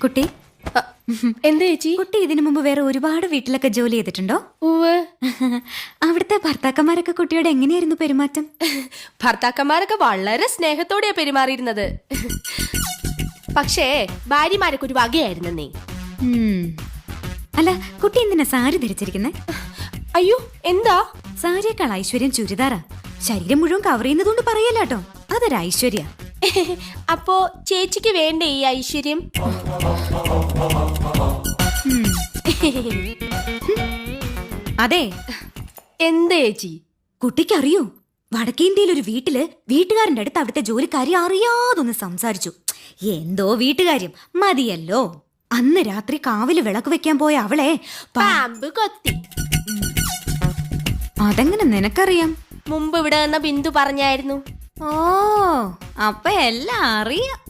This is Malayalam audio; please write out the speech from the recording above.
കുട്ടി എന്താ ചേച്ചി? കുട്ടി ഇതിനു മുമ്പ് വേറെ ഒരുപാട് വീട്ടിലൊക്കെ ജോലി ചെയ്തിട്ടുണ്ടോ? ഉവ്വ്. അവിടുത്തെ ഭർത്താക്കന്മാരൊക്കെ കുട്ടിയോട് എങ്ങനെയായിരുന്നു പെരുമാറ്റം? ഭർത്താക്കന്മാരൊക്കെ വളരെ സ്നേഹത്തോടെയാ പെരുമാറിയിരുന്നത്. പക്ഷേ ഭാര്യമാരൊക്കെ ഒരു വകയായിരുന്നേ. അല്ല, കുട്ടി എന്തിനാ സാരി ധരിച്ചിരിക്കുന്നേ? അയ്യോ, എന്താ? സാരിയേക്കാൾ ഐശ്വര്യം ചുരിദാറാ. ശരീരം മുഴുവൻ കവർ ചെയ്യുന്നതുകൊണ്ട് പറയല്ലോ, അതൊരു ഐശ്വര്യ. അപ്പോ ചേച്ചിക്ക് വേണ്ടേ ഈ ഐശ്വര്യം? അതെ. എന്താ ചേച്ചി? കുട്ടിക്കറിയോ, വടക്കേ ഇന്ത്യയിൽ ഒരു വീട്ടില് വീട്ടുകാരന്റെ അടുത്ത് അവിടുത്തെ ജോലിക്കാരി അറിയാതൊന്ന് സംസാരിച്ചു. എന്തോ വീട്ടുകാര്യം മതിയല്ലോ. അന്ന് രാത്രി കാവില് വിളക്ക് വെക്കാൻ പോയ അവളെ പാമ്പ് കൊത്തി. അതെങ്ങനെ നിനക്കറിയാം? മുമ്പ് ഇവിടെ വന്ന ബിന്ദു പറഞ്ഞായിരുന്നു. ഓ, അപ്പൊ എല്ലാം അറിയാം.